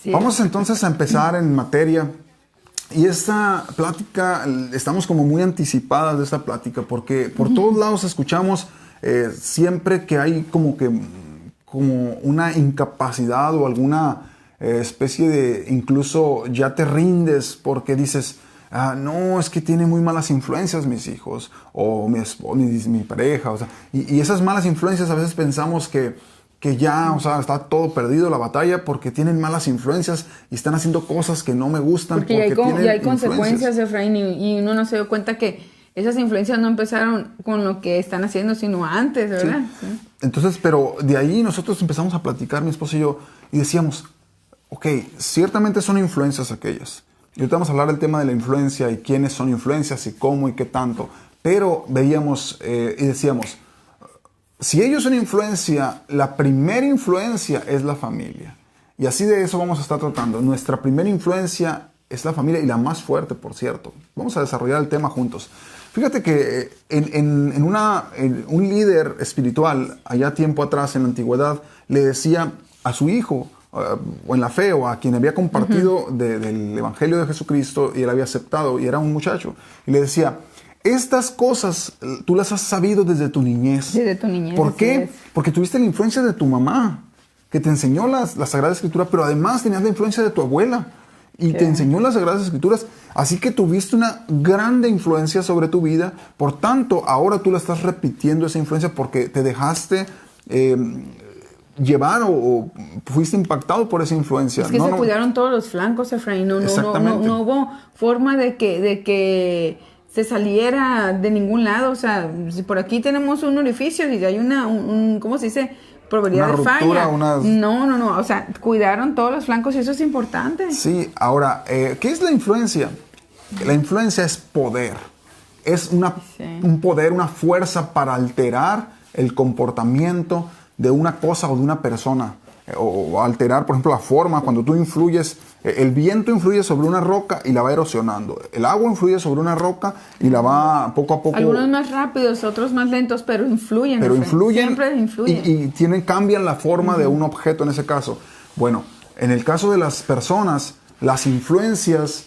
Sí, Vamos entonces a empezar en materia. Y esta plática, estamos como muy anticipadas de esta plática, porque por todos lados escuchamos siempre que hay como una incapacidad o alguna especie de, incluso ya te rindes porque dices, no, es que tiene muy malas influencias mis hijos, o mi pareja, o sea, y esas malas influencias a veces pensamos que ya, o sea, está todo perdido la batalla porque tienen malas influencias y están haciendo cosas que no me gustan porque ya hay consecuencias, Efraín, y uno no se dio cuenta que esas influencias no empezaron con lo que están haciendo, sino antes, ¿verdad? Sí. Sí. Entonces, pero de ahí nosotros empezamos a platicar, mi esposo y yo, y decíamos, ok, ciertamente son influencias aquellas. Y ahorita vamos a hablar del tema de la influencia y quiénes son influencias y cómo y qué tanto. Pero veíamos y decíamos, si ellos son influencia, la primera influencia es la familia. Y así de eso vamos a estar tratando. Nuestra primera influencia es la familia y la más fuerte, por cierto. Vamos a desarrollar el tema juntos. Fíjate que un líder espiritual, allá tiempo atrás en la antigüedad, le decía a su hijo, o en la fe, o a quien había compartido del Evangelio de Jesucristo y él había aceptado, y era un muchacho, y le decía, estas cosas tú las has sabido desde tu niñez. Desde tu niñez. ¿Por qué? Porque tuviste la influencia de tu mamá, que te enseñó la Sagrada Escritura, pero además tenías la influencia de tu abuela y te enseñó las Sagradas Escrituras. Así que tuviste una grande influencia sobre tu vida. Por tanto, ahora tú la estás repitiendo esa influencia porque te dejaste llevar o fuiste impactado por esa influencia. Es que se cuidaron todos los flancos, Efraín. No hubo forma de que se saliera de ningún lado. O sea, si por aquí tenemos un orificio y hay ¿cómo se dice? Probabilidad de falla. No. O sea, cuidaron todos los flancos y eso es importante. Sí, ahora, ¿qué es la influencia? La influencia es poder. Es un poder, una fuerza para alterar el comportamiento de una cosa o de una persona. O alterar, por ejemplo, la forma. Cuando tú influyes, el viento influye sobre una roca y la va erosionando. El agua influye sobre una roca y la va poco a poco. Algunos más rápidos, otros más lentos, pero influyen. Siempre influyen. Y cambian la forma de un objeto en ese caso. Bueno, en el caso de las personas, las influencias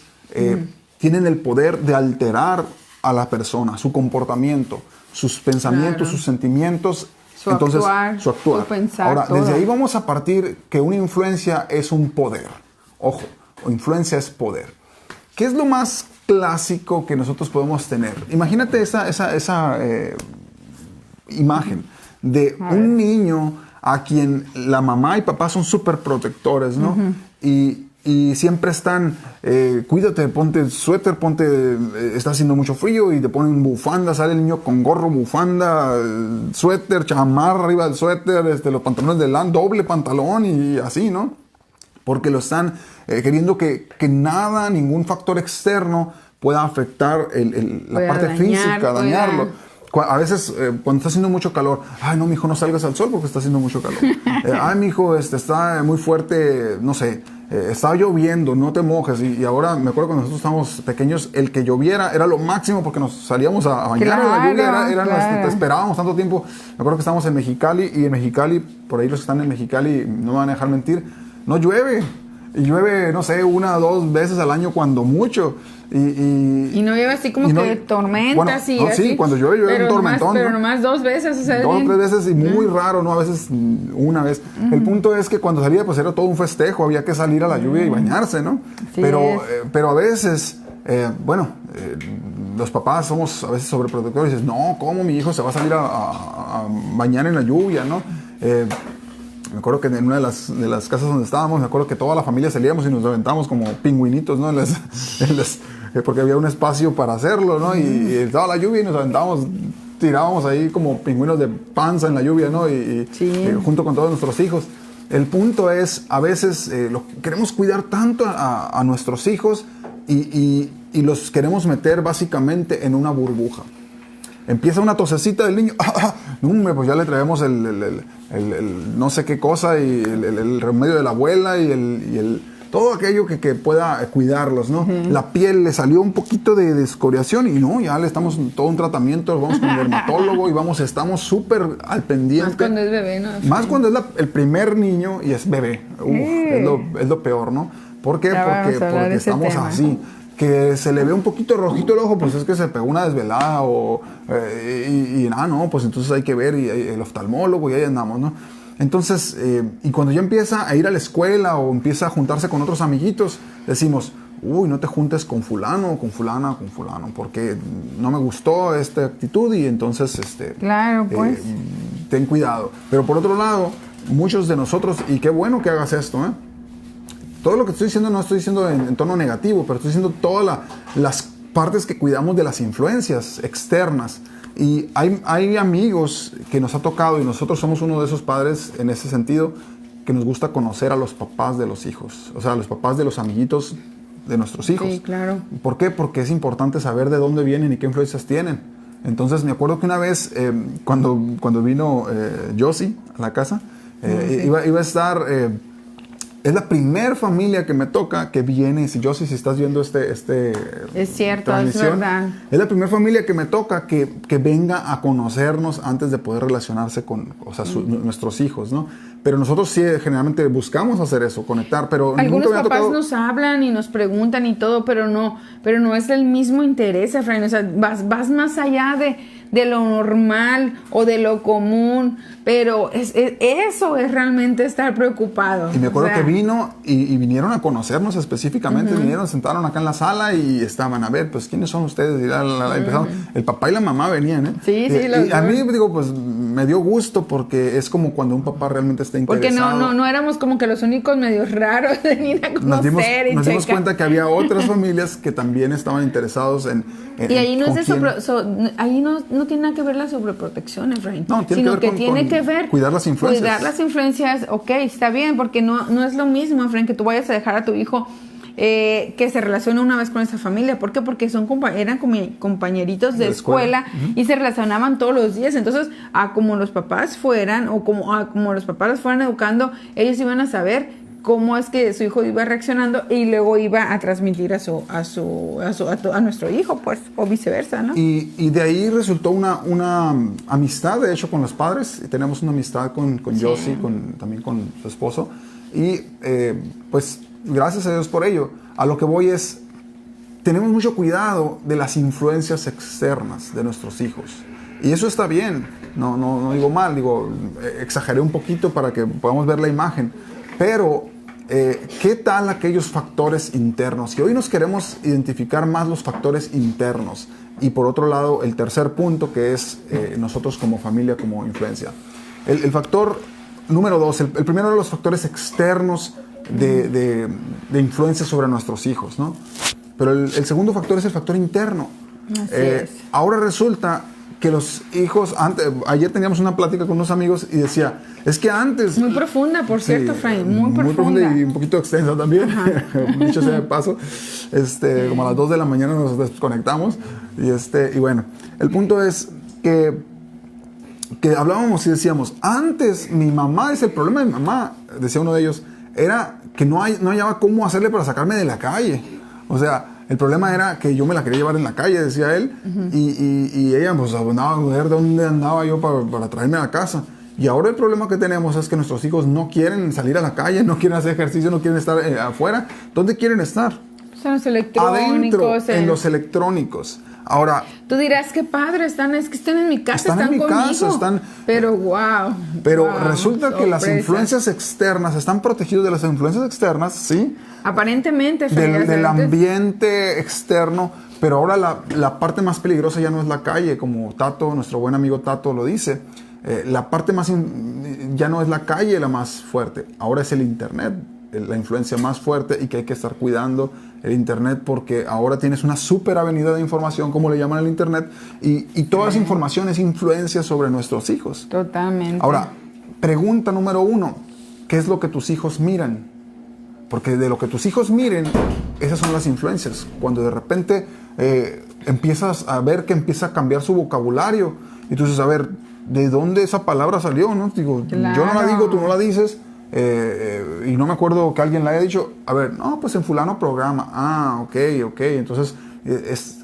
tienen el poder de alterar a la persona, su comportamiento, sus pensamientos, sus sentimientos. Su actuar. Su pensar. Ahora, desde ahí vamos a partir que una influencia es un poder. Ojo, influencia es poder. ¿Qué es lo más clásico que nosotros podemos tener? Imagínate esa imagen de un niño a quien la mamá y papá son súper protectores, ¿no? Y siempre están, cuídate, ponte suéter, está haciendo mucho frío y te ponen bufanda, sale el niño con gorro, bufanda, suéter, chamarra arriba del suéter, los pantalones de lana, doble pantalón y así, ¿no? Porque lo están queriendo que nada, ningún factor externo pueda afectar la parte física, dañarlo. A veces, cuando está haciendo mucho calor, ay, no, mijo, no salgas al sol porque está haciendo mucho calor. Ay, mijo, está muy fuerte, no sé, está lloviendo, no te mojes. Y ahora, me acuerdo cuando nosotros estábamos pequeños, el que lloviera era lo máximo porque nos salíamos a bañar en la lluvia, te esperábamos tanto tiempo. Me acuerdo que estábamos en Mexicali, y en Mexicali, por ahí los que están en Mexicali no me van a dejar mentir, no llueve. Y llueve, no sé, 1 o 2 veces al año cuando mucho. Y no llueve así como que tormentas y así. Sí, cuando llueve un tormentón. Pero nomás 2 veces. O sea, 2 o 3 veces y muy raro, ¿no? A veces una vez. El punto es que cuando salía, pues era todo un festejo. Había que salir a la lluvia y bañarse, ¿no? Sí, pero a veces, los papás somos a veces sobreprotectores. Y dices, no, ¿cómo mi hijo se va a salir a bañar en la lluvia, no? Me acuerdo que en una de las casas donde estábamos, me acuerdo que toda la familia salíamos y nos aventábamos como pingüinitos, ¿no? Porque había un espacio para hacerlo, ¿no? Y estaba la lluvia y nos aventábamos, tirábamos ahí como pingüinos de panza en la lluvia, ¿no? Junto con todos nuestros hijos. El punto es, a veces queremos cuidar tanto a nuestros hijos y los queremos meter básicamente en una burbuja. Empieza una tosecita del niño, pues ya le traemos el no sé qué cosa y el remedio de la abuela y todo aquello que pueda cuidarlos, ¿no? La piel le salió un poquito de escoriación y no, ya le estamos todo un tratamiento, vamos con el dermatólogo y estamos súper al pendiente. Más cuando es bebé, ¿no? Más cuando es el primer niño y es bebé. Es lo peor, ¿no? ¿Por qué? Porque estamos así. Que se le ve un poquito rojito el ojo, pues es que se pegó una desvelada no, pues entonces hay que ver y el oftalmólogo y ahí andamos, ¿no? Entonces, y cuando ya empieza a ir a la escuela o empieza a juntarse con otros amiguitos, decimos, no te juntes con fulano, con fulana, con fulano, porque no me gustó esta actitud y entonces, claro, pues. Ten cuidado. Pero por otro lado, muchos de nosotros, y qué bueno que hagas esto, todo lo que estoy diciendo no estoy diciendo en tono negativo, pero estoy diciendo todas las partes que cuidamos de las influencias externas. Y hay amigos que nos ha tocado, y nosotros somos uno de esos padres en ese sentido, que nos gusta conocer a los papás de los hijos, o sea, a los papás de los amiguitos de nuestros hijos. Sí, claro. ¿Por qué? Porque es importante saber de dónde vienen y qué influencias tienen. Entonces me acuerdo que una vez, cuando vino Josie a la casa, iba a estar... es la primer familia que me toca que viene, si estás viendo es cierto, es verdad. Es la primera familia que me toca que venga a conocernos antes de poder relacionarse con nuestros hijos, ¿no? Pero nosotros sí generalmente buscamos hacer eso, conectar, pero algunos papás nos hablan y nos preguntan y todo, pero no es el mismo interés, Efraín. O sea, vas más allá de lo normal o de lo común, pero eso es realmente estar preocupado. Y me acuerdo que vino y vinieron a conocernos específicamente, vinieron, sentaron acá en la sala y estaban a ver, pues, ¿quiénes son ustedes? Y empezaron, el papá y la mamá venían, Sí, y a mí, digo, pues, me dio gusto porque es como cuando un papá realmente está interesado. Porque no éramos como que los únicos medios raros de venir a conocer nos dimos cuenta que había otras familias que también estaban interesados en y ahí no es ahí no tiene nada que ver la sobreprotección, Efraín. No, tiene que ver cuidar las influencias. Cuidar las influencias, ok, está bien, porque no es lo mismo, Efraín, que tú vayas a dejar a tu hijo que se relacione una vez con esa familia. ¿Por qué? Porque eran compañeritos de escuela y se relacionaban todos los días. Entonces, como los papás fueran o como los papás los fueran educando, ellos iban a saber cómo es que su hijo iba reaccionando y luego iba a transmitir a nuestro hijo, pues, o viceversa, ¿no? Y de ahí resultó una amistad, de hecho, con los padres. Y tenemos una amistad con Josie, también con su esposo. Y pues, gracias a Dios por ello. A lo que voy es, tenemos mucho cuidado de las influencias externas de nuestros hijos. Y eso está bien, no digo mal, exageré un poquito para que podamos ver la imagen. Pero, ¿qué tal aquellos factores internos? Que hoy nos queremos identificar más los factores internos. Y por otro lado, el tercer punto, que es nosotros como familia, como influencia. El factor número 2, el primero de los factores externos de influencia sobre nuestros hijos, ¿no? Pero el segundo factor es el factor interno. Así es. Ahora resulta que los hijos, ayer teníamos una plática con unos amigos y decía, es que antes... Muy profunda, por cierto, Efraín, muy profunda. Y un poquito extensa también, dicho sea de paso. Como a las 2 de la mañana nos desconectamos y bueno, el punto es que hablábamos y decíamos, antes mi mamá, el problema de mi mamá, decía uno de ellos, era que no hallaba cómo hacerle para sacarme de la calle. O sea, el problema era que yo me la quería llevar en la calle, decía él, y ella pues andaba a ver dónde andaba yo para traerme a la casa. Y ahora el problema que tenemos es que nuestros hijos no quieren salir a la calle, no quieren hacer ejercicio, no quieren estar afuera. ¿Dónde quieren estar? Son los electrónicos. Adentro, en los electrónicos. Ahora... Tú dirás, qué padre, están en mi casa, están en mi casa, pero wow. Pero resulta que las influencias externas, están protegidos de las influencias externas, ¿sí? Aparentemente. Del ambiente externo, pero ahora la parte más peligrosa ya no es la calle, como Tato, nuestro buen amigo Tato lo dice. La parte ya no es la calle la más fuerte, ahora es el internet, la influencia más fuerte, y que hay que estar cuidando el internet porque ahora tienes una súper avenida de información, como le llaman el internet, y toda esa información es influencia sobre nuestros hijos. Totalmente. Ahora, pregunta número 1, ¿qué es lo que tus hijos miran? Porque de lo que tus hijos miren, esas son las influencias. Cuando de repente empiezas a ver que empieza a cambiar su vocabulario, y tú dices, a ver, ¿de dónde esa palabra salió? ¿No? Digo, claro. Yo no la digo, tú no la dices. y no me acuerdo que alguien le haya dicho, a ver, no, pues en fulano programa. Ok. Entonces,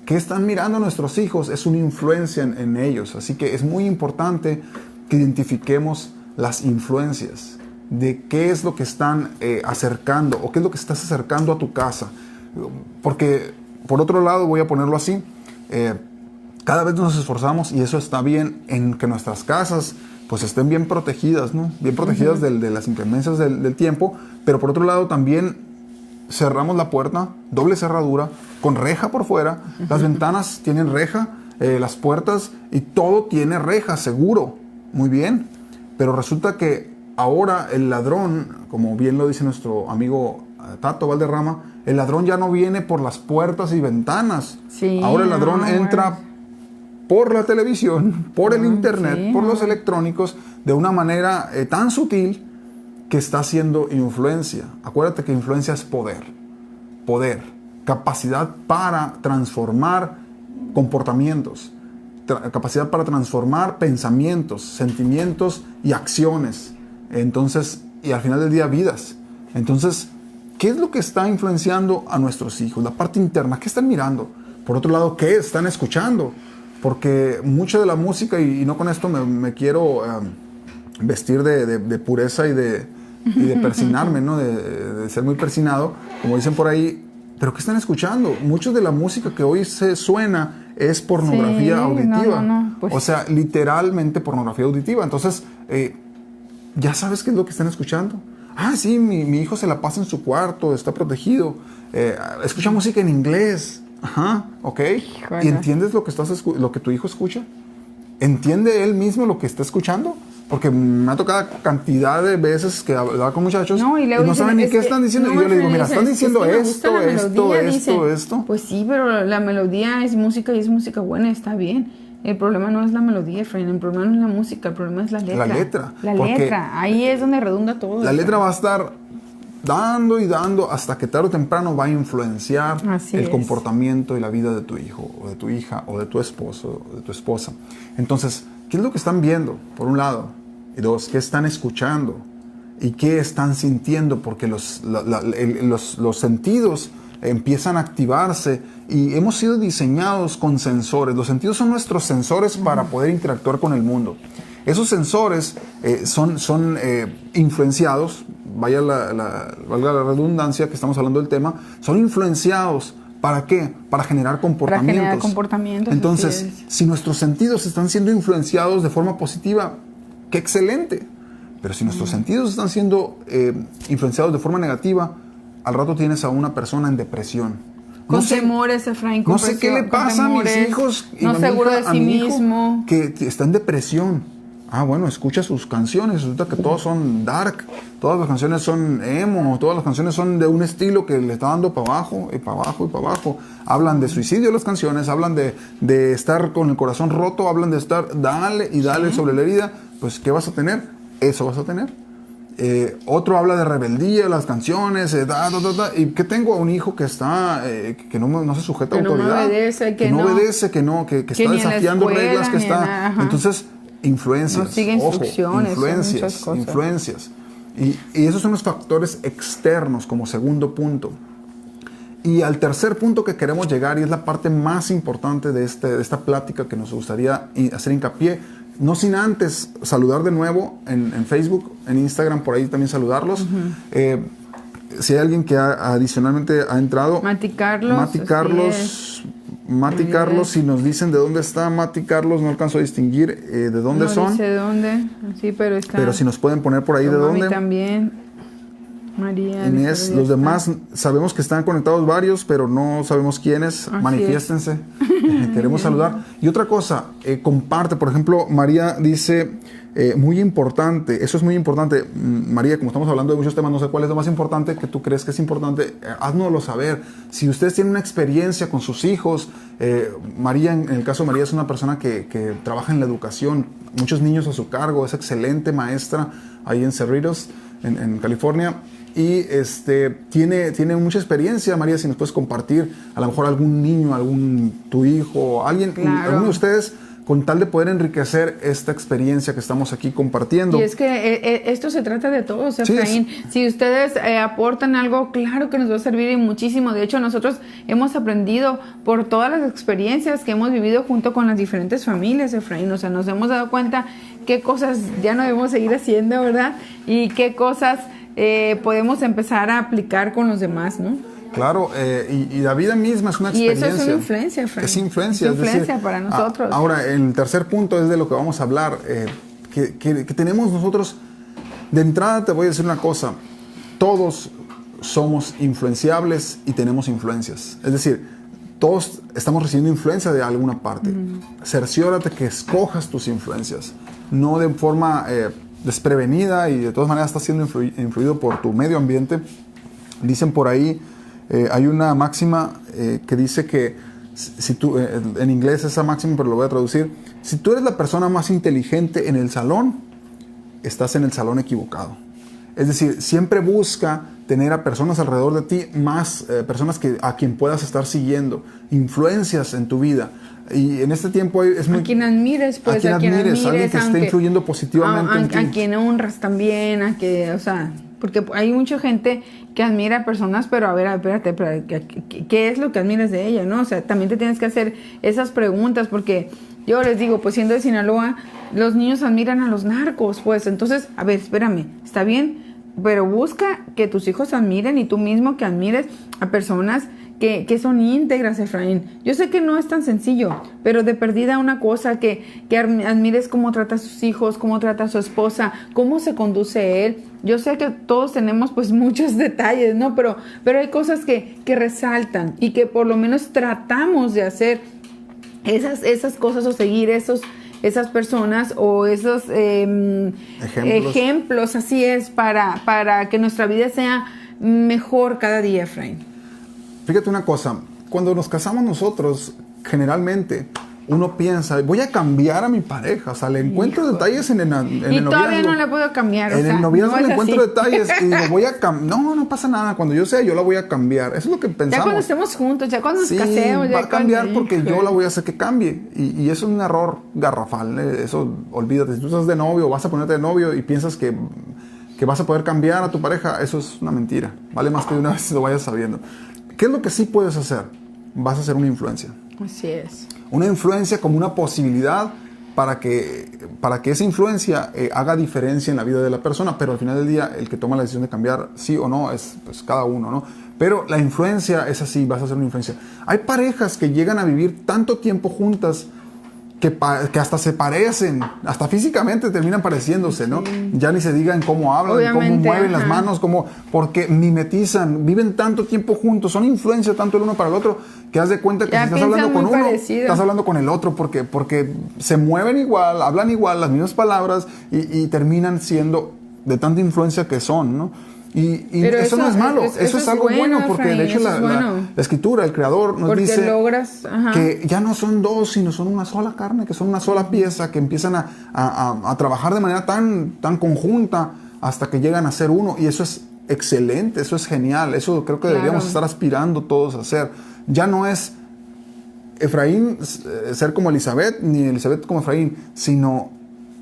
¿qué están mirando nuestros hijos? Es una influencia en ellos. Así que es muy importante que identifiquemos las influencias de qué es lo que están acercando o qué es lo que estás acercando a tu casa. Porque, por otro lado, voy a ponerlo así, cada vez nos esforzamos, y eso está bien, en que nuestras casas pues estén bien protegidas, ¿no? Bien protegidas de las inclemencias del tiempo, pero por otro lado también cerramos la puerta, doble cerradura, con reja por fuera, las ventanas tienen reja, las puertas y todo tiene reja, seguro, muy bien, pero resulta que ahora el ladrón, como bien lo dice nuestro amigo Tato Valderrama, el ladrón ya no viene por las puertas y ventanas, ahora el ladrón entra por la televisión, por el internet, por los electrónicos, de una manera tan sutil que está haciendo influencia. Acuérdate que influencia es poder, capacidad para transformar comportamientos, capacidad para transformar pensamientos, sentimientos y acciones. Entonces, y al final del día, vidas. Entonces, ¿qué es lo que está influenciando a nuestros hijos? La parte interna, ¿qué están mirando? Por otro lado, ¿qué están escuchando? Porque mucha de la música, y no con esto me quiero vestir de pureza y de persinarme, ¿no? De ser muy persinado, como dicen por ahí. ¿Pero qué están escuchando? Mucho de la música que hoy se suena es pornografía auditiva. Pues, o sea, literalmente pornografía auditiva. Entonces, ya sabes qué es lo que están escuchando. Ah, sí, mi hijo se la pasa en su cuarto, está protegido. Escucha música en inglés. Ajá, ok. ¿Y entiendes lo que tu hijo escucha? ¿Entiende él mismo lo que está escuchando? Porque me ha tocado cantidad de veces que hablaba con muchachos y no saben ni qué están diciendo. Y yo le digo, mira, están diciendo esto. Pues sí, pero la melodía es música y es música buena, está bien. El problema no es la melodía, Efraín, el problema no es la música, el problema es la letra. La letra, ahí es donde redunda todo. La letra va a estar dando y dando hasta que tarde o temprano va a influenciar el comportamiento y la vida de tu hijo o de tu hija o de tu esposo o de tu esposa. Entonces, ¿qué es lo que están viendo? Por un lado. Y dos, ¿qué están escuchando? ¿Y qué están sintiendo? Porque los sentidos empiezan a activarse y hemos sido diseñados con sensores. Los sentidos son nuestros sensores para poder interactuar con el mundo. Esos sensores son influenciados, valga la redundancia que estamos hablando del tema, son influenciados. ¿Para qué? Para generar comportamientos. Para generar comportamientos. Entonces, si nuestros sentidos están siendo influenciados de forma positiva, ¡qué excelente! Pero si nuestros sentidos están siendo influenciados de forma negativa, al rato tienes a una persona en depresión. Con temores, Efraín. No sé qué le pasa a mis hijos. No seguro de sí mismo. Que está en depresión. Ah, bueno, escucha sus canciones. Resulta que todas son dark. Todas las canciones son emo. Todas las canciones son de un estilo que le está dando para abajo y para abajo y para abajo. Hablan de suicidio las canciones. Hablan de estar con el corazón roto. Hablan de estar dale y dale sobre la herida. Pues, ¿qué vas a tener? Eso vas a tener. Otro habla de rebeldía, las canciones, y que tengo a un hijo que está, que no se sujeta a autoridad, que no obedece, que está desafiando reglas, que está, entonces, influencias, influencias, y esos son los factores externos como segundo punto. Y al tercer punto que queremos llegar, y es la parte más importante de esta plática que nos gustaría hacer hincapié, no sin antes saludar de nuevo en Facebook, en Instagram, por ahí también saludarlos. Si hay alguien que adicionalmente ha entrado, Mati Carlos, si nos dicen de dónde está Mati Carlos, no alcanzo a distinguir de dónde son. No dice de dónde, sí, pero está. Pero si nos pueden poner por ahí de dónde. También. María, Inés, los demás sabemos que están conectados varios, pero no sabemos quiénes. Manifiéstense. Queremos saludar. Y otra cosa, comparte. Por ejemplo, María dice, muy importante, eso es muy importante. María, como estamos hablando de muchos temas, no sé cuál es lo más importante que tú crees que es importante. Haznoslo saber. Si ustedes tienen una experiencia con sus hijos, María, en el caso de María, es una persona que trabaja en la educación, muchos niños a su cargo, es excelente maestra ahí en Cerritos, en California. Y tiene mucha experiencia. María, si nos puedes compartir a lo mejor algún niño, tu hijo, alguien, alguno de ustedes con tal de poder enriquecer esta experiencia que estamos aquí compartiendo. Y es que esto se trata de todos, Efraín. Sí, si ustedes aportan algo, claro que nos va a servir y muchísimo. De hecho, nosotros hemos aprendido por todas las experiencias que hemos vivido junto con las diferentes familias, Efraín. O sea, nos hemos dado cuenta qué cosas ya no debemos seguir haciendo, ¿verdad? Y qué cosas podemos empezar a aplicar con los demás, ¿no? Claro, y la vida misma es una experiencia. Y eso es una influencia, Frank. Es influencia. Es influencia para nosotros. Ahora, el tercer punto es de lo que vamos a hablar, que tenemos nosotros. De entrada te voy a decir una cosa, todos somos influenciables y tenemos influencias. Es decir, todos estamos recibiendo influencia de alguna parte. Cerciórate que escojas tus influencias, no de forma desprevenida, y de todas maneras estás siendo influido por tu medio ambiente. Dicen por ahí, hay una máxima que dice que, si tú, en inglés esa máxima, pero lo voy a traducir, si tú eres la persona más inteligente en el salón, estás en el salón equivocado. Es decir, siempre busca tener a personas alrededor de ti, más personas a quien puedas estar siguiendo, influencias en tu vida. Y en este tiempo es muy... A quien admires, pues. A quien admires, alguien que esté influyendo positivamente en ti. A quien honras también, o sea... Porque hay mucha gente que admira a personas, pero a ver, espérate, ¿qué es lo que admiras de ella, no? O sea, también te tienes que hacer esas preguntas, porque yo les digo, pues siendo de Sinaloa, los niños admiran a los narcos, pues. Entonces, a ver, espérame, está bien, pero busca que tus hijos admiren y tú mismo que admires a personas que son íntegras, Efraín. Yo sé que no es tan sencillo, pero de perdida una cosa que admires cómo trata a sus hijos, cómo trata a su esposa, cómo se conduce él. Yo sé que todos tenemos pues muchos detalles, ¿no? Pero hay cosas que resaltan y que por lo menos tratamos de hacer esas cosas o seguir esas personas o esos ejemplos, así es, para que nuestra vida sea mejor cada día, Efraín. Fíjate una cosa, cuando nos casamos nosotros, generalmente uno piensa, voy a cambiar a mi pareja, o sea, le encuentro detalles en el noviazgo. Y todavía no la puedo cambiar. En el noviazgo le encuentro detalles y digo, voy a cambiar. No pasa nada, cuando yo sea, yo la voy a cambiar. Eso es lo que pensamos. Ya cuando estemos juntos, ya cuando nos casemos. Va a cambiar porque yo la voy a hacer que cambie. Y eso es un error garrafal. Eso, olvídate, si tú estás de novio, vas a ponerte de novio y piensas que vas a poder cambiar a tu pareja, eso es una mentira. Vale más que de una vez lo vayas sabiendo. ¿Qué es lo que sí puedes hacer? Vas a hacer una influencia. Así es. Una influencia como una posibilidad para que esa influencia haga diferencia en la vida de la persona, pero al final del día el que toma la decisión de cambiar sí o no es pues, cada uno, ¿no? Pero la influencia es así, vas a hacer una influencia. Hay parejas que llegan a vivir tanto tiempo juntas que hasta se parecen, hasta físicamente terminan pareciéndose, ¿no? Ya ni se digan cómo hablan, obviamente, cómo mueven las manos, porque mimetizan, viven tanto tiempo juntos, son influencia tanto el uno para el otro, que haz de cuenta que si estás hablando con uno, estás hablando con el otro, porque se mueven igual, hablan igual, las mismas palabras, y terminan siendo de tanta influencia que son, ¿no? Y eso no es malo, eso es algo bueno, porque de hecho la escritura, el creador nos dice que ya no son dos, sino son una sola carne, que son una sola pieza, que empiezan a trabajar de manera tan conjunta hasta que llegan a ser uno, y eso es excelente, eso es genial, eso creo que deberíamos estar aspirando todos a hacer. Ya no es Efraín ser como Elizabeth, ni Elizabeth como Efraín, sino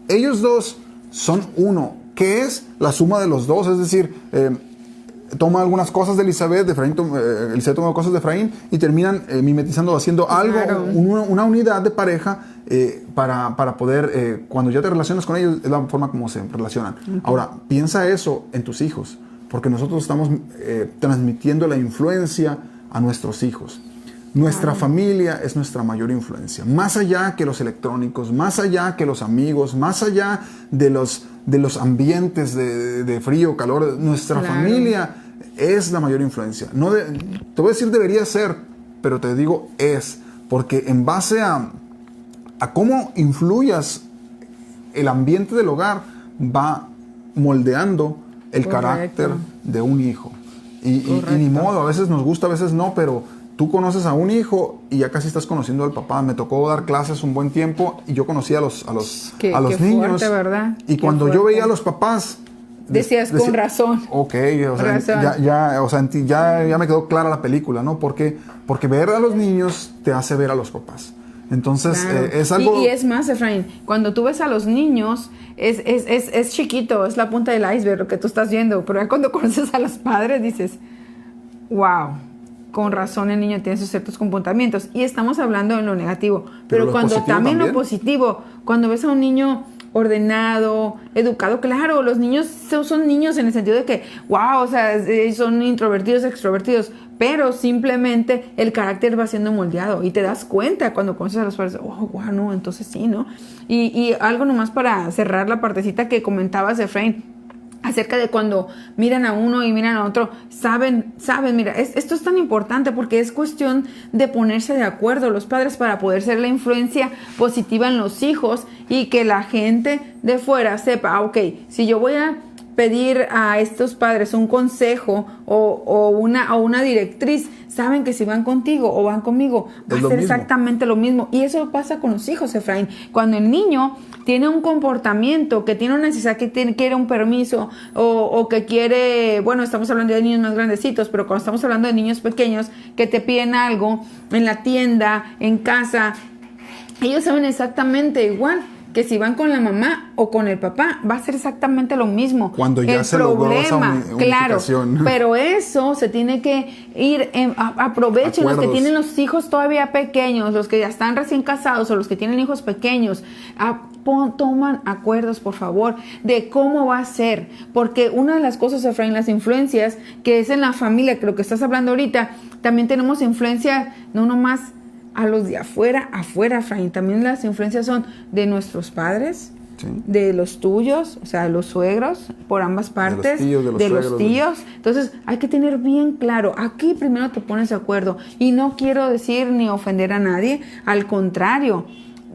ellos dos son uno, que es la suma de los dos, es decir, toma algunas cosas de Elizabeth, Elizabeth toma cosas de Efraín y terminan mimetizando, haciendo algo, una unidad de pareja para poder, cuando ya te relacionas con ellos, es la forma como se relacionan. Ahora, piensa eso en tus hijos, porque nosotros estamos transmitiendo la influencia a nuestros hijos. Nuestra familia es nuestra mayor influencia, más allá que los electrónicos, más allá que los amigos, más allá de los ambientes de frío, calor. Nuestra familia es la mayor influencia. Te voy a decir debería ser, pero te digo es, porque en base a cómo influyas el ambiente del hogar va moldeando el carácter de un hijo. Y ni modo, a veces nos gusta, a veces no, pero tú conoces a un hijo y ya casi estás conociendo al papá. Me tocó dar clases un buen tiempo y yo conocí a los niños. Fuerte, ¿verdad? Y cuando yo veía a los papás... Decías con razón. Ok, ya me quedó clara la película, ¿no? Porque ver a los niños te hace ver a los papás. Entonces, claro. Es algo... Y es más, Efraín, cuando tú ves a los niños, es chiquito, es la punta del iceberg lo que tú estás viendo, pero ya cuando conoces a los padres dices, wow, con razón el niño tiene sus ciertos comportamientos. Y estamos hablando en lo negativo, pero cuando también lo positivo, cuando ves a un niño ordenado, educado, claro, los niños son niños en el sentido de que, wow, o sea, son introvertidos, extrovertidos, pero simplemente el carácter va siendo moldeado y te das cuenta cuando conoces a los padres, oh, wow, no, entonces sí, ¿no? Y algo nomás para cerrar la partecita que comentabas, Efraín, acerca de cuando miran a uno y miran a otro, saben, mira, esto es tan importante porque es cuestión de ponerse de acuerdo los padres para poder ser la influencia positiva en los hijos y que la gente de fuera sepa, ok, si yo voy a pedir a estos padres un consejo o una directriz, saben que si van contigo o van conmigo va a ser exactamente lo mismo. Y eso pasa con los hijos, Efraín. Cuando el niño tiene un comportamiento, que tiene una necesidad, que quiere un permiso o que quiere, bueno, estamos hablando de niños más grandecitos, pero cuando estamos hablando de niños pequeños que te piden algo en la tienda, en casa, ellos saben exactamente igual que si van con la mamá o con el papá, va a ser exactamente lo mismo. Cuando ya se logró esa unificación. Claro, pero eso se tiene que ir, aprovechen los que tienen los hijos todavía pequeños, los que ya están recién casados o los que tienen hijos pequeños, toman acuerdos, por favor, de cómo va a ser, porque una de las cosas, Efraín, las influencias que es en la familia, que lo que estás hablando ahorita, también tenemos influencia, no nomás a los de afuera, Efraín, también las influencias son de nuestros padres, sí, de los tuyos, o sea, de los suegros, por ambas partes, de los tíos. Entonces, hay que tener bien claro, aquí primero te pones de acuerdo, y no quiero decir ni ofender a nadie, al contrario,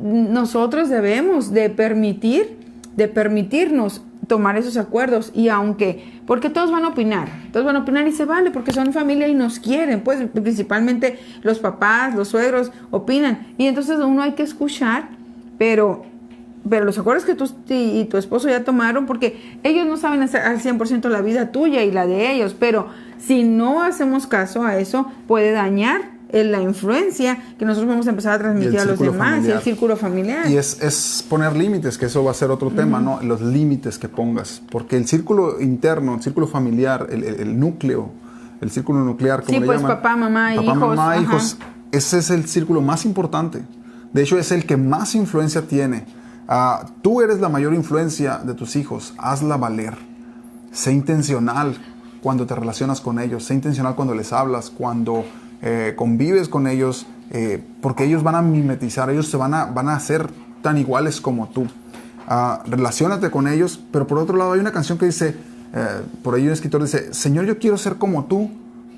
nosotros debemos de permitirnos tomar esos acuerdos, y porque todos van a opinar y se vale, porque son familia y nos quieren, pues principalmente los papás, los suegros opinan, y entonces uno hay que escuchar, pero los acuerdos que tú y tu esposo ya tomaron, porque ellos no saben hacer al 100% la vida tuya y la de ellos, pero si no hacemos caso a eso, puede dañar la influencia que nosotros vamos a empezar a transmitir a los demás, y el círculo familiar. Y es poner límites, que eso va a ser otro tema, ¿no? Los límites que pongas, porque el círculo interno, el círculo familiar, el núcleo, el círculo nuclear, como le llaman. Papá, mamá, hijos, ese es el círculo más importante. De hecho, es el que más influencia tiene. Tú eres la mayor influencia de tus hijos, hazla valer. Sé intencional cuando te relacionas con ellos, sé intencional cuando les hablas, cuando convives con ellos, porque ellos van a mimetizar, ellos se van a hacer tan iguales como tú. Relaciónate con ellos, pero por otro lado hay una canción que dice, por ahí un escritor dice, Señor, yo quiero ser como tú,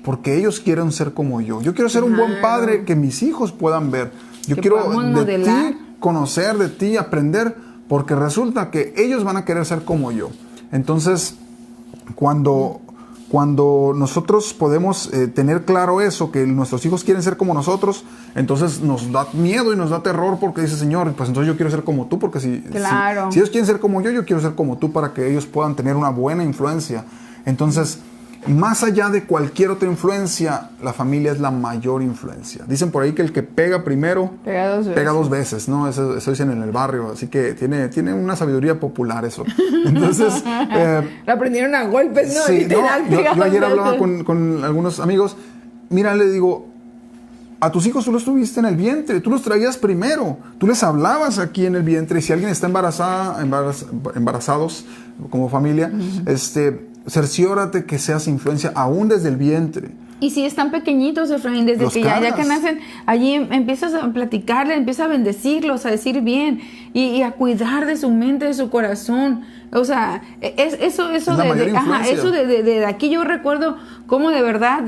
porque ellos quieren ser como yo. Yo quiero ser un buen padre que mis hijos puedan ver. Yo quiero de ti conocer, de ti aprender, porque resulta que ellos van a querer ser como yo. Entonces, cuando nosotros podemos tener claro eso, que nuestros hijos quieren ser como nosotros, entonces nos da miedo y nos da terror, porque dice, Señor, pues entonces yo quiero ser como tú, porque si ellos quieren ser como yo quiero ser como tú, para que ellos puedan tener una buena influencia. Entonces, más allá de cualquier otra influencia, la familia es la mayor influencia. Dicen por ahí que el que pega primero, pega dos veces, ¿no? Eso dicen en el barrio, así que tiene una sabiduría popular eso. Entonces... lo aprendieron a golpes, ¿no? Sí, yo ayer hablaba con algunos amigos, mira, le digo, a tus hijos tú los tuviste en el vientre, tú los traías primero, tú les hablabas aquí en el vientre, y si alguien está embarazados como familia, cerciórate que seas influencia aún desde el vientre. Y si están pequeñitos, Efraín, desde que ya que nacen, allí empiezas a platicarles, empiezas a bendecirlos, a decir bien y a cuidar de su mente, de su corazón. O sea, eso de aquí yo recuerdo cómo de verdad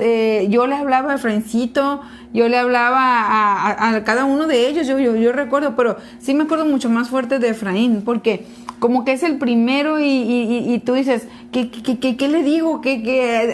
yo le hablaba a Efraincito, yo le hablaba a cada uno de ellos, yo recuerdo, pero sí me acuerdo mucho más fuerte de Efraín, porque como que es el primero y tú dices, ¿qué le digo?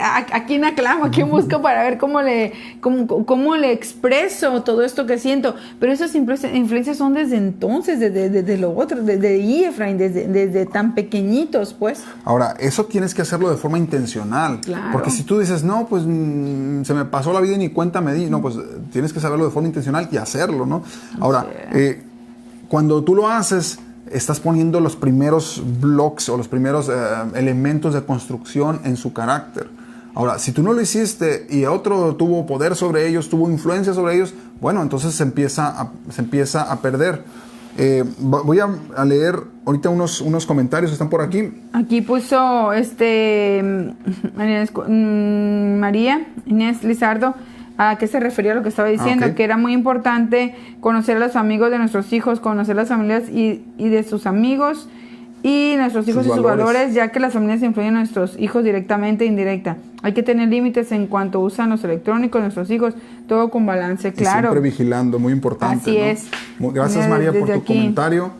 ¿A quién aclamo? ¿A quién busco para ver cómo le expreso todo esto que siento? Pero esas influencias son desde entonces, desde desde lo otro, desde ahí, Efraín, desde tan pequeñitos, pues. Ahora, eso tienes que hacerlo de forma intencional. Claro. Porque si tú dices, no, pues se me pasó la vida y ni cuenta me di, no, pues tienes que saberlo de forma intencional y hacerlo, ¿no? Ahora, cuando tú lo haces, estás poniendo los primeros blocks o los primeros elementos de construcción en su carácter. Ahora, si tú no lo hiciste y otro tuvo poder sobre ellos, tuvo influencia sobre ellos, bueno, entonces se empieza a perder. Voy a leer ahorita unos comentarios que están por aquí. Aquí puso María Inés Lizardo. ¿A qué se refería a lo que estaba diciendo? Que era muy importante conocer a los amigos de nuestros hijos, conocer las familias y de sus amigos y nuestros hijos y sus valores, ya que las familias influyen en nuestros hijos directamente e indirecta. Hay que tener límites en cuanto usan los electrónicos, nuestros hijos, todo con balance, claro. Y siempre vigilando, muy importante. Así es. Gracias, María, por tu comentario.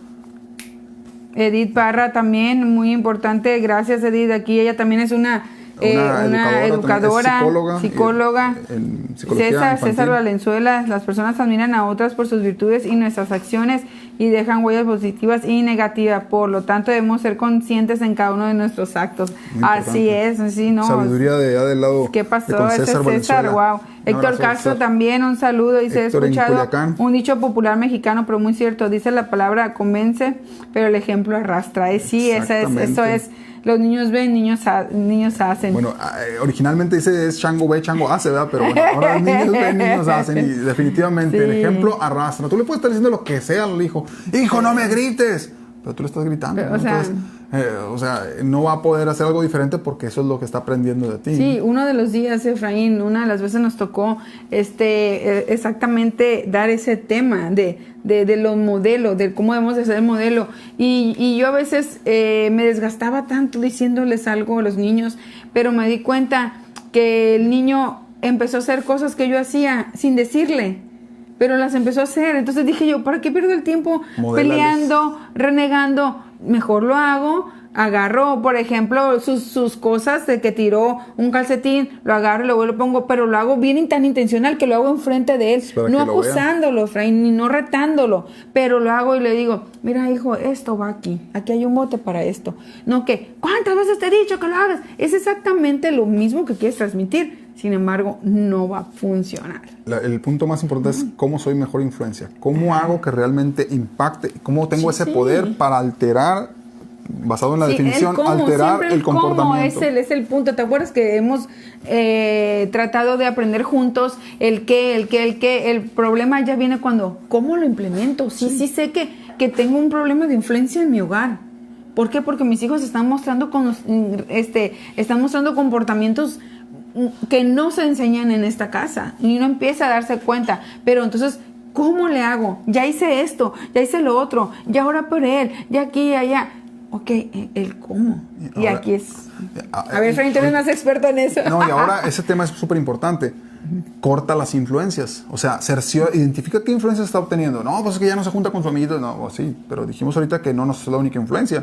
Edith Parra también, muy importante. Gracias, Edith. Aquí ella también es una educadora, psicóloga. En psicología César Valenzuela. Las personas admiran a otras por sus virtudes y nuestras acciones y dejan huellas positivas y negativas. Por lo tanto, debemos ser conscientes en cada uno de nuestros actos. Así es, sí, ¿no? Sabiduría del lado. ¿Qué pasó? Ese César, wow. Héctor Castro también, un saludo. Dice, he escuchado un dicho popular mexicano, pero muy cierto. Dice la palabra convence, pero el ejemplo arrastra. Sí, eso es. Los niños ven, niños hacen. Bueno, originalmente dice es chango ve, chango hace, ¿verdad? Pero bueno, ahora los niños ven, niños hacen. Y definitivamente el ejemplo arrastra. Tú le puedes estar diciendo lo que sea al hijo. Hijo, no me grites. Pero tú le estás gritando. Pero, ¿no? Entonces, no va a poder hacer algo diferente porque eso es lo que está aprendiendo de ti. Sí, uno de los días, Efraín, una de las veces nos tocó exactamente dar ese tema de los modelos, de cómo debemos de ser el modelo. Y yo a veces me desgastaba tanto diciéndoles algo a los niños, pero me di cuenta que el niño empezó a hacer cosas que yo hacía sin decirle, pero las empezó a hacer. Entonces dije yo, ¿para qué pierdo el tiempo peleando, renegando? Mejor lo hago, agarro, por ejemplo, sus cosas de que tiró un calcetín, lo agarro y luego lo pongo, pero lo hago bien tan intencional que lo hago enfrente de él, no acusándolo, Efraín, ni no retándolo, pero lo hago y le digo, mira hijo, esto va aquí hay un bote para esto. No que, ¿cuántas veces te he dicho que lo hagas? Es exactamente lo mismo que quieres transmitir, sin embargo, no va a funcionar. El punto más importante es cómo soy mejor influencia, cómo hago que realmente impacte, cómo tengo ese poder para alterar, basado en la definición, alterar el comportamiento. Es el punto. ¿Te acuerdas que hemos tratado de aprender juntos el qué? El problema ya viene cuando, ¿cómo lo implemento? Sí sé que tengo un problema de influencia en mi hogar. ¿Por qué? Porque mis hijos están mostrando comportamientos que no se enseñan en esta casa y uno empieza a darse cuenta, pero entonces ¿cómo le hago? Ya hice esto, ya hice lo otro, ya ahora por él, ya aquí y allá. Ok, el cómo. Y ahora, aquí es. A ver, Efraín, tú eres más experto en eso. No, y ahora ese tema es súper importante. Corta las influencias. O sea, identifica qué influencia está obteniendo. No, pues es que ya no se junta con su amiguito. No, pues sí, pero dijimos ahorita que no es la única influencia.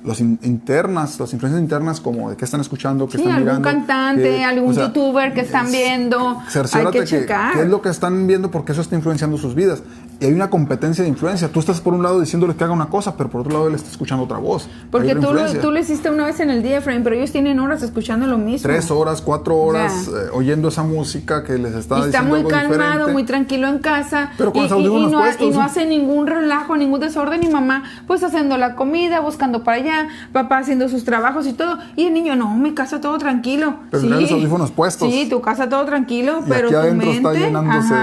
Las influencias internas, como de qué están escuchando, qué están mirando. Algún cantante, algún youtuber que están viendo. Hay que checar. ¿Qué es lo que están viendo? Porque eso está influenciando sus vidas. Y hay una competencia de influencia. Tú estás por un lado diciéndole que haga una cosa, pero por otro lado él está escuchando otra voz. Porque tú lo hiciste una vez en el día, Efraín, pero ellos tienen horas escuchando lo mismo. 3 horas, 4 horas oyendo esa música que les está diciendo algo diferente. Está muy calmado, muy tranquilo en casa. Pero con los audífonos puestos. Y no hace ningún relajo, ningún desorden. Y mamá, pues haciendo la comida, buscando para allá. Papá haciendo sus trabajos y todo. Y el niño, no, mi casa todo tranquilo. Pero sí, los audífonos puestos. Sí, tu casa todo tranquilo, y pero aquí tu adentro mente... está llenándose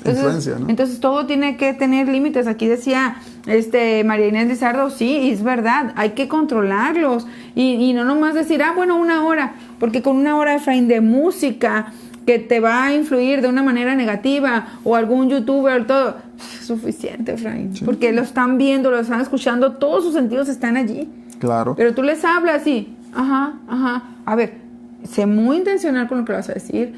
influencia, ¿no? Entonces todo tiene que tener límites. Aquí decía María Inés Lizardo, sí, es verdad, hay que controlarlos. Y no nomás decir, bueno, 1 hora. Porque con 1 hora, Efraín, de música que te va a influir de una manera negativa, o algún youtuber, todo, es suficiente, Efraín. Sí. Porque lo están viendo, lo están escuchando, todos sus sentidos están allí. Claro. Pero tú les hablas y, a ver, sé muy intencional con lo que vas a decir,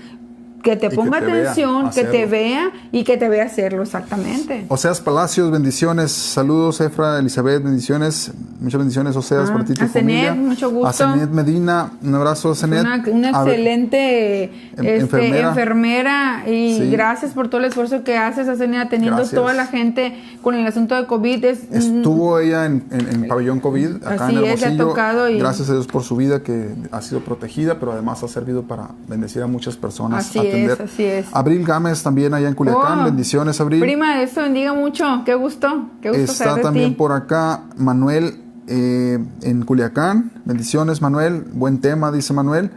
que te ponga atención, que te vea y que te vea hacerlo exactamente. Oseas Palacios, bendiciones. Saludos, Efra, Elizabeth, bendiciones. Muchas bendiciones, Oseas, para ti y tu familia. Mucho gusto. A Zenet Medina, un abrazo, Zenet. Una excelente enfermera y sí. Gracias por todo el esfuerzo que haces, Zenet, atendiendo toda la gente con el asunto de COVID. Estuvo ella en el pabellón COVID, acá en Hermosillo. Ha tocado gracias a Dios por su vida, que ha sido protegida, pero además ha servido para bendecir a muchas personas. Así es. Abril Gámez también allá en Culiacán, bendiciones, Abril. Prima, Dios te bendiga mucho, qué gusto está también por acá Manuel en Culiacán, bendiciones Manuel, buen tema, dice Manuel.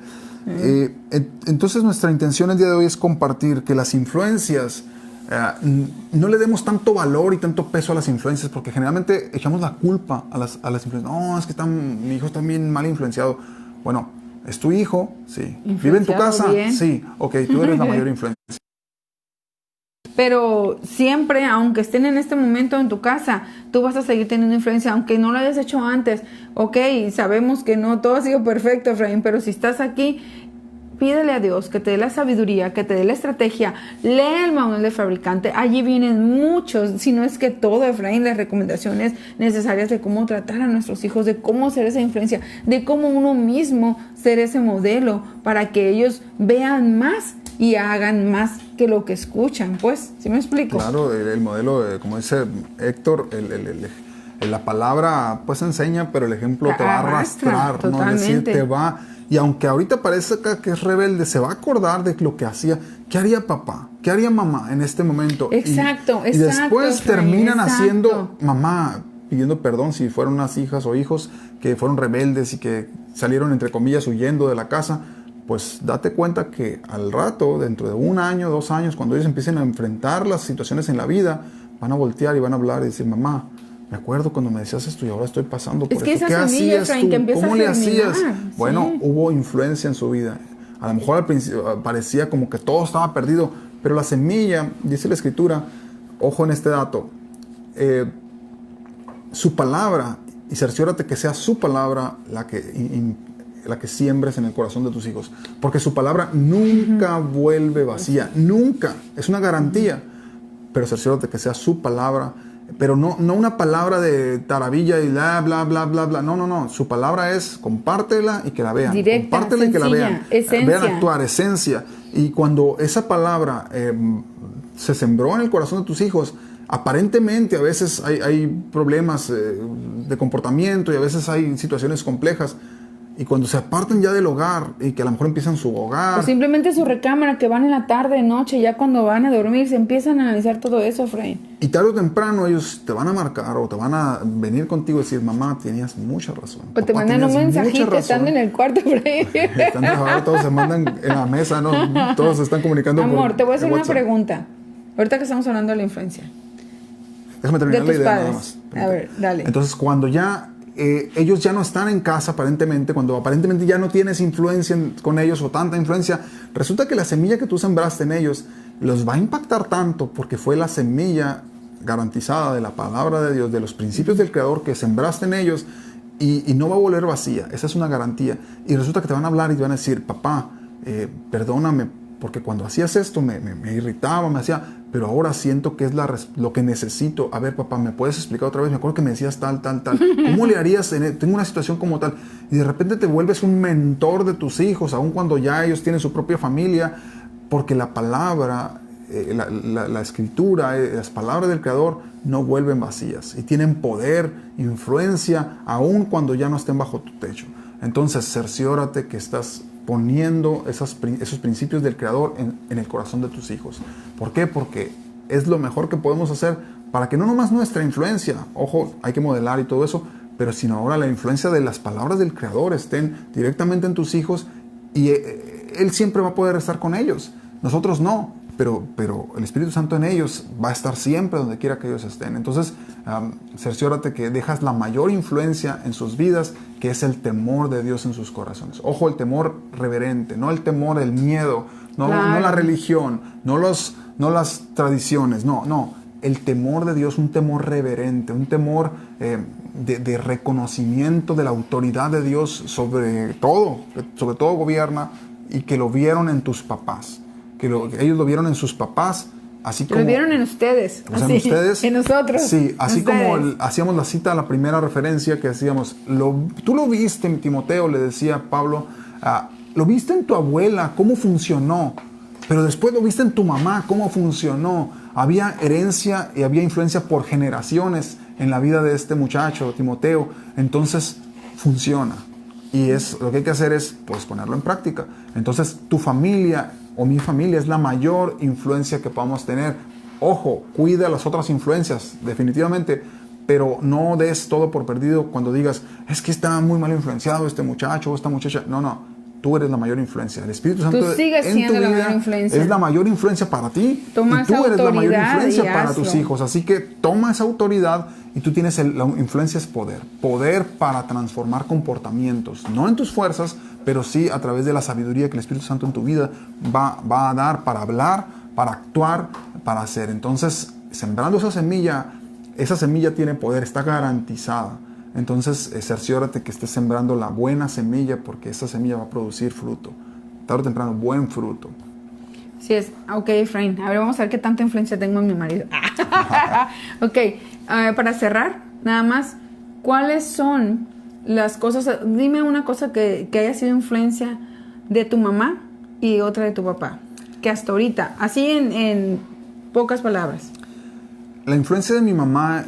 Entonces nuestra intención el día de hoy es compartir que las influencias, no le demos tanto valor y tanto peso a las influencias, porque generalmente echamos la culpa a las influencias. No, es que mi hijo está bien mal influenciado. Bueno, es tu hijo, sí. ¿Vive en tu casa? Bien. Sí. Ok, tú eres la mayor influencia. Pero siempre, aunque estén en este momento en tu casa, tú vas a seguir teniendo influencia, aunque no lo hayas hecho antes. Ok, sabemos que no todo ha sido perfecto, Efraín, pero si estás aquí, pídele a Dios que te dé la sabiduría, que te dé la estrategia. Lee el manual del fabricante. Allí vienen muchos, si no es que todo, Efraín, las recomendaciones necesarias de cómo tratar a nuestros hijos, de cómo ser esa influencia, de cómo uno mismo ser ese modelo para que ellos vean más y hagan más que lo que escuchan. Pues, ¿sí me explico? Claro, el modelo, como dice Héctor, la palabra pues enseña, pero el ejemplo te va a arrastrar, totalmente. ¿no? Es decir, te va... Y aunque ahorita parece que es rebelde, se va a acordar de lo que hacía. ¿Qué haría papá? ¿Qué haría mamá en este momento? Exacto. Y después terminan haciendo mamá, pidiendo perdón si fueron unas hijas o hijos que fueron rebeldes y que salieron, entre comillas, huyendo de la casa. Pues date cuenta que al rato, dentro de 1 año, 2 años, cuando ellos empiecen a enfrentar las situaciones en la vida, van a voltear y van a hablar y decir, mamá, me acuerdo cuando me decías esto y ahora estoy pasando por esto. ¿Qué hacías tú? ¿Cómo le hacías? Sí. Bueno, hubo influencia en su vida. A lo mejor al principio parecía como que todo estaba perdido, pero la semilla, dice la Escritura, ojo en este dato, su palabra, y cerciórate que sea su palabra la que siembres en el corazón de tus hijos. Porque su palabra nunca vuelve vacía, nunca. Es una garantía. Pero cerciórate que sea su palabra. Pero no una palabra de taravilla y bla, bla, bla, bla, bla. No. Su palabra es compártela y que la vean. Directa, compártela sencilla, y que la vean. Esencia. Vean actuar, esencia. Y cuando esa palabra se sembró en el corazón de tus hijos, aparentemente a veces hay problemas de comportamiento y a veces hay situaciones complejas. Y cuando se apartan ya del hogar y que a lo mejor empiezan su hogar. O simplemente su recámara, que van en la tarde, noche, ya cuando van a dormir, se empiezan a analizar todo eso, Efraín. Y tarde o temprano ellos te van a marcar o te van a venir contigo y decir, mamá, tenías mucha razón. O te mandan un mensajito estando en el cuarto, Efraín. Ahora todos se mandan en la mesa, ¿no? Todos se están comunicando. Amor, te voy a hacer una pregunta. Ahorita que estamos hablando de la influencia. Déjame terminar la idea nada más. A ver, dale. Entonces, cuando ya... ellos ya no están en casa aparentemente, cuando aparentemente ya no tienes influencia con ellos o tanta influencia, resulta que la semilla que tú sembraste en ellos los va a impactar tanto porque fue la semilla garantizada de la palabra de Dios, de los principios del Creador que sembraste en ellos y no va a volver vacía. Esa es una garantía. Y resulta que te van a hablar y te van a decir, papá, perdóname porque cuando hacías esto me irritaba, me hacía... Pero ahora siento que es lo que necesito. A ver, papá, ¿me puedes explicar otra vez? Me acuerdo que me decías tal. ¿Cómo le harías? Tengo una situación como tal. Y de repente te vuelves un mentor de tus hijos, aun cuando ya ellos tienen su propia familia, porque la palabra, la escritura, las palabras del Creador no vuelven vacías. Y tienen poder, influencia, aun cuando ya no estén bajo tu techo. Entonces, cerciórate que estás poniendo esos principios del Creador en el corazón de tus hijos. ¿Por qué? Porque es lo mejor que podemos hacer para que no nomás nuestra influencia, ojo, hay que modelar y todo eso, pero sino ahora la influencia de las palabras del Creador estén directamente en tus hijos y Él siempre va a poder estar con ellos. Nosotros no, pero el Espíritu Santo en ellos va a estar siempre donde quiera que ellos estén. Entonces, cerciórate que dejas la mayor influencia en sus vidas, que es el temor de Dios en sus corazones. Ojo, el temor reverente, no el temor, el miedo, no la religión, no las tradiciones, no. El temor de Dios, un temor reverente, un temor de reconocimiento de la autoridad de Dios sobre todo gobierna, y que lo vieron en tus papás. que ellos lo vieron en sus papás, así como... Lo vieron en ustedes. O sea, en ustedes. En nosotros. Sí, así ustedes. como hacíamos la cita, la primera referencia que hacíamos, tú lo viste, Timoteo, le decía Pablo, lo viste en tu abuela, cómo funcionó, pero después lo viste en tu mamá, cómo funcionó. Había herencia y había influencia por generaciones en la vida de este muchacho, Timoteo. Entonces, funciona. Y lo que hay que hacer es, pues, ponerlo en práctica. Entonces, tu familia o mi familia es la mayor influencia que podamos tener. Ojo, cuida las otras influencias, definitivamente, pero no des todo por perdido cuando digas, es que está muy mal influenciado este muchacho o esta muchacha. No. Tú eres la mayor influencia. El Espíritu Santo tú sigues en siendo tu la vida mayor influencia. es la mayor influencia para ti. Toma y tú eres la mayor influencia para hazlo. tus hijos. Así que toma esa autoridad y tú tienes la influencia es poder. Poder para transformar comportamientos. No en tus fuerzas, pero sí a través de la sabiduría que el Espíritu Santo en tu vida va a dar para hablar, para actuar, para hacer. Entonces, sembrando esa semilla tiene poder, está garantizada. Entonces, cerciórate que estés sembrando la buena semilla porque esa semilla va a producir fruto. Tarde o temprano, buen fruto. Sí es. Ok, Efraín. A ver, vamos a ver qué tanta influencia tengo en mi marido. Ok, para cerrar, nada más, ¿cuáles son las cosas? Dime una cosa que haya sido influencia de tu mamá y otra de tu papá. Que hasta ahorita, así en pocas palabras. La influencia de mi mamá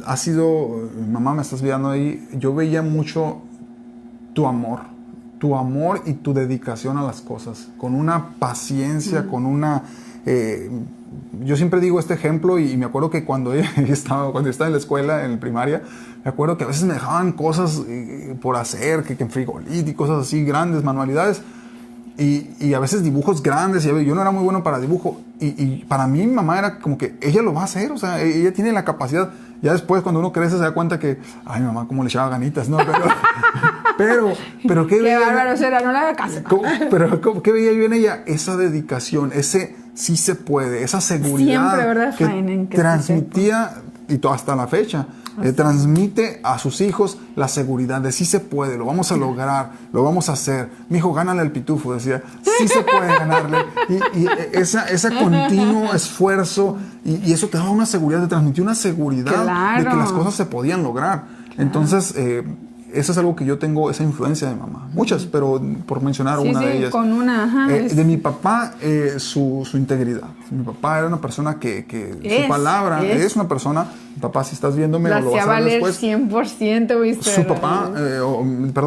ha sido, mamá, me estás viendo ahí, yo veía mucho tu amor y tu dedicación a las cosas, con una paciencia, con una... yo siempre digo este ejemplo y me acuerdo que cuando yo estaba en la escuela, en la primaria, me acuerdo que a veces me dejaban cosas por hacer, que en frijolito y cosas así, grandes manualidades. Y a veces dibujos grandes, y yo no era muy bueno para dibujo, y para mí mi mamá era como que ella lo va a hacer, o sea, ella tiene la capacidad. Ya después cuando uno crece se da cuenta que, ay, mamá, cómo le echaba ganitas, ¿no? Pero ¿qué veía? Qué bárbaro será, no le haga caso. Pero ¿qué veía yo en ella? Esa dedicación, ese sí se puede, esa seguridad siempre, ¿verdad, que transmitía, y hasta la fecha, transmite a sus hijos la seguridad de sí se puede, lo vamos a lograr, lo vamos a hacer. Mi hijo, gánale al pitufo, decía, sí se puede ganarle. Y ese continuo esfuerzo, y eso te daba una seguridad, te transmitió una seguridad de que las cosas se podían lograr. Entonces, eso es algo que yo tengo, esa influencia de mamá. Muchas, pero por mencionar una de ellas. Con una, de mi papá, su integridad. Mi papá era una persona que su palabra es una persona. Mi papá, si estás viéndome, lo vas a ver después. 100%, ¿viste? Su papá,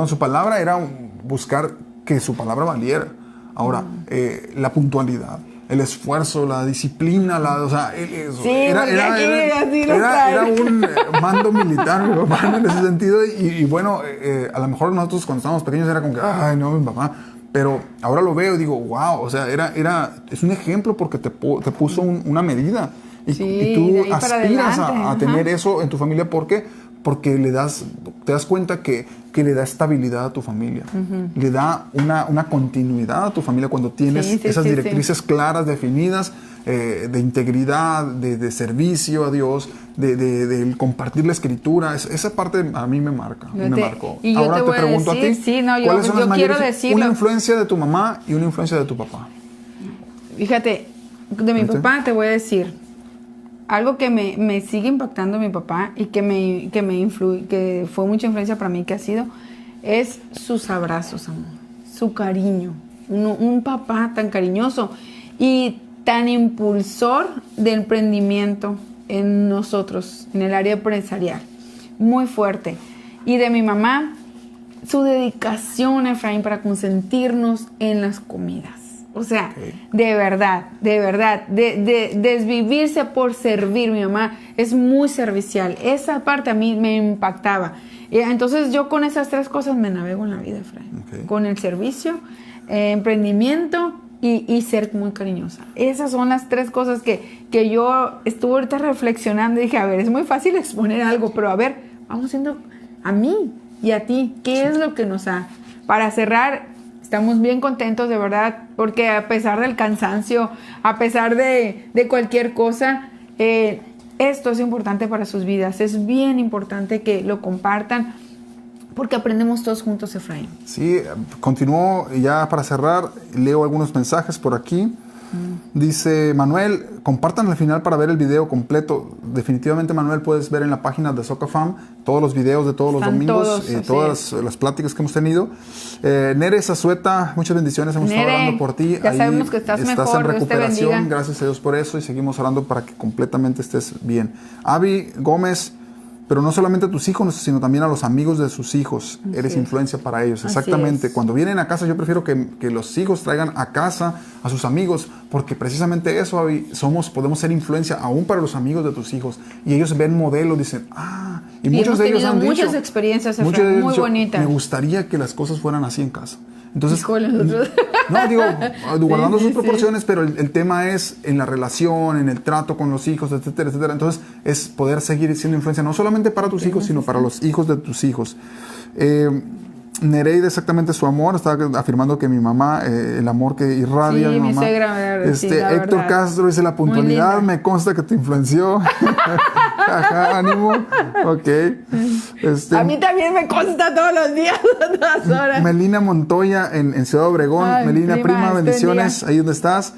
su palabra era buscar que su palabra valiera. Ahora, la puntualidad, el esfuerzo, la disciplina, era un mando militar, mi papá, en ese sentido. Y bueno, a lo mejor nosotros cuando estábamos pequeños era como que, ay, no, mi papá. Pero ahora lo veo y digo, wow, o sea, es un ejemplo porque te puso una medida. Y tú aspiras a tener eso en tu familia. ¿Por qué? Porque te das cuenta que le da estabilidad a tu familia. Le da una continuidad a tu familia cuando tienes esas directrices claras, definidas, de integridad, de servicio a Dios, de compartir la escritura. Esa parte a mí me marca, me marcó. Y ahora te pregunto a ti, ¿cuáles son las mayores? Una influencia de tu mamá y una influencia de tu papá. Fíjate, de mi papá te voy a decir algo que me sigue impactando mi papá y que fue mucha influencia para mí, que ha sido, es sus abrazos, amor, su cariño. Un papá tan cariñoso y tan impulsor de emprendimiento en nosotros, en el área empresarial, muy fuerte. Y de mi mamá, su dedicación, Efraín, para consentirnos en las comidas. O sea, de verdad, desvivirse por servir. Mi mamá es muy servicial. Esa parte a mí me impactaba. Entonces yo con esas tres cosas me navego en la vida, Efraín. Con el servicio, emprendimiento y ser muy cariñosa. Esas son las tres cosas que yo estuve ahorita reflexionando y dije, a ver, es muy fácil exponer algo, pero a ver, vamos haciendo a mí y a ti, ¿qué es lo que nos ha? Para cerrar, estamos bien contentos, de verdad, porque a pesar del cansancio, a pesar de cualquier cosa, esto es importante para sus vidas. Es bien importante que lo compartan, porque aprendemos todos juntos, Efraín. Sí, continúo ya para cerrar. Leo algunos mensajes por aquí. Dice Manuel, compartan al final para ver el video completo. Definitivamente, Manuel, puedes ver en la página de Socafam todos los videos de todos los domingos, todas las pláticas que hemos tenido. Nere Zazueta, muchas bendiciones, hemos estado orando por ti. Ya sabemos que estás mejor, en recuperación, gracias a Dios por eso, y seguimos orando para que completamente estés bien. Avi Gómez, pero no solamente a tus hijos, sino también a los amigos de sus hijos. Eres influencia para ellos. Exactamente. Cuando vienen a casa, yo prefiero que los hijos traigan a casa a sus amigos, porque precisamente eso, Abby, podemos ser influencia aún para los amigos de tus hijos. Y ellos ven modelos, dicen, y muchos de ellos han dicho. Muchas experiencias, Efraín, muy bonitas. Me gustaría que las cosas fueran así en casa. Entonces, no, digo, guardando sus proporciones, pero el tema es en la relación, en el trato con los hijos, etcétera, etcétera. Entonces, es poder seguir siendo influencia, no solamente para tus hijos, sino para los hijos de tus hijos. Nereida, exactamente su amor, estaba afirmando que mi mamá, el amor que irradia. Sí, mi suegra, Héctor verdad. Castro dice, la puntualidad me consta que te influenció. Ajá, ánimo. Ok. A mí también me consta todos los días, a todas horas. Melina Montoya en Ciudad Obregón. Ay, Melina, prima, bendiciones, ahí donde estás.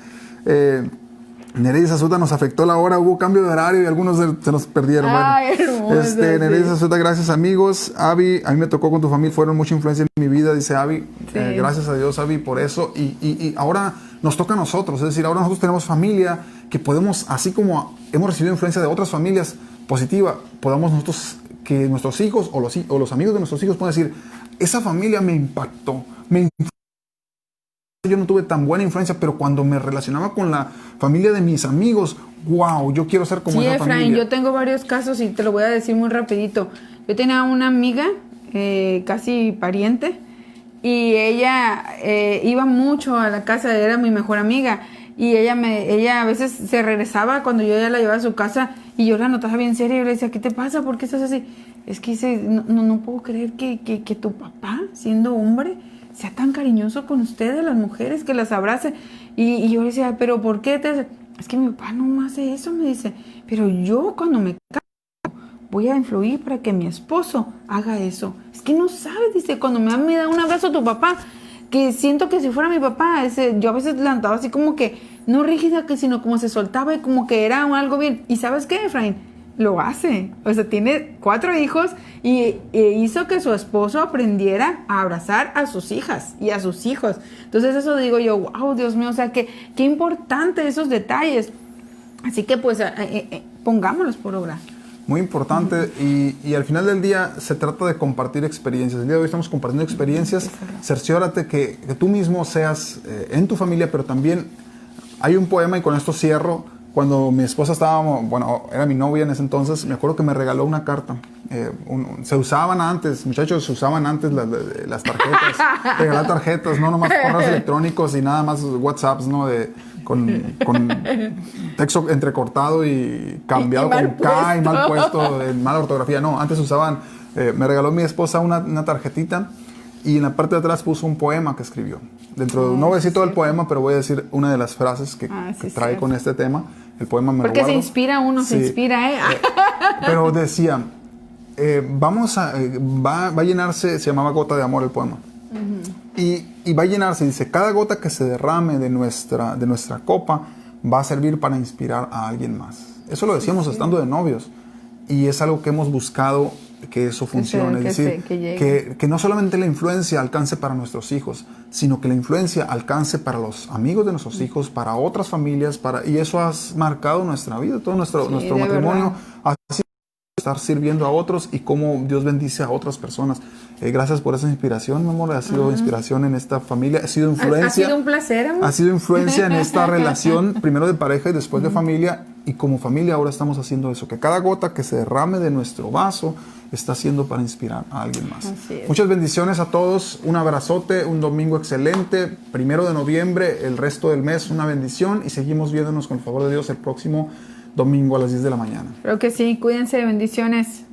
Nereida Zazueta, nos afectó la hora, hubo cambio de horario y algunos se nos perdieron. Ay, hermoso, Nereida Zazueta, gracias amigos. Avi, a mí me tocó con tu familia, fueron mucha influencia en mi vida, dice Avi. Gracias a Dios, Avi, por eso. Y ahora nos toca a nosotros, es decir, ahora nosotros tenemos familia que podemos, así como hemos recibido influencia de otras familias positiva, podamos nosotros, que nuestros hijos o los amigos de nuestros hijos puedan decir, esa familia me impactó, yo no tuve tan buena influencia, pero cuando me relacionaba con la familia de mis amigos, wow, yo quiero ser como esa familia. Efraín, yo tengo varios casos y te lo voy a decir muy rapidito. Yo tenía una amiga, casi pariente, y ella iba mucho a la casa, era mi mejor amiga, y ella a veces se regresaba cuando yo ya la llevaba a su casa y yo la notaba bien seria y yo le decía, ¿qué te pasa? ¿Por qué estás así? Es que dice, no puedo creer que tu papá, siendo hombre, sea tan cariñoso con ustedes, las mujeres, que las abrace. Y yo le decía, ¿pero por qué? Es que mi papá no hace eso, me dice. Pero yo cuando me caso voy a influir para que mi esposo haga eso. Es que no sabes, dice, cuando me da un abrazo a tu papá, que siento que si fuera mi papá, yo a veces levantaba así como que, no rígida, sino como se soltaba y como que era algo bien. ¿Y sabes qué, Efraín? Lo hace, o sea, tiene 4 hijos y hizo que su esposo aprendiera a abrazar a sus hijas y a sus hijos. Entonces eso digo yo, wow, Dios mío, o sea, qué importante esos detalles. Así que pues pongámoslos por obra. Muy importante, y al final del día se trata de compartir experiencias. El día de hoy estamos compartiendo experiencias. Cerciórate que tú mismo seas en tu familia, pero también hay un poema, y con esto cierro. Cuando mi esposa era mi novia en ese entonces, me acuerdo que me regaló una carta. Se usaban antes, muchachos, las tarjetas. Regalar tarjetas, no nomás correos electrónicos y nada más WhatsApps, ¿no? Con texto entrecortado y cambiado con K y mal puesto, mala ortografía. No, antes usaban, me regaló mi esposa una tarjetita y en la parte de atrás puso un poema que escribió. No voy a decir todo el poema, pero voy a decir una de las frases que trae con este tema. El poema me porque lo guardo. Se inspira uno, se inspira, pero decía, va a llenarse, se llamaba Gota de Amor el poema. Y va a llenarse, dice, cada gota que se derrame de nuestra copa va a servir para inspirar a alguien más. Eso lo decíamos estando de novios. Y es algo que hemos buscado que eso funcione. Es decir, que no solamente la influencia alcance para nuestros hijos, sino que la influencia alcance para los amigos de nuestros hijos, para otras familias, y eso ha marcado nuestra vida, todo nuestro matrimonio. Así estar sirviendo a otros y cómo Dios bendice a otras personas. Gracias por esa inspiración, mi amor. Ha sido inspiración en esta familia. Ha sido influencia. Ha sido un placer, amor. Ha sido influencia en esta relación, primero de pareja y después de familia. Y como familia ahora estamos haciendo eso. Que cada gota que se derrame de nuestro vaso está haciendo para inspirar a alguien más. Muchas bendiciones a todos. Un abrazote, un domingo excelente. 1 de noviembre, el resto del mes, una bendición. Y seguimos viéndonos con el favor de Dios el próximo domingo a las 10 de la mañana. Creo que sí. Cuídense. Bendiciones.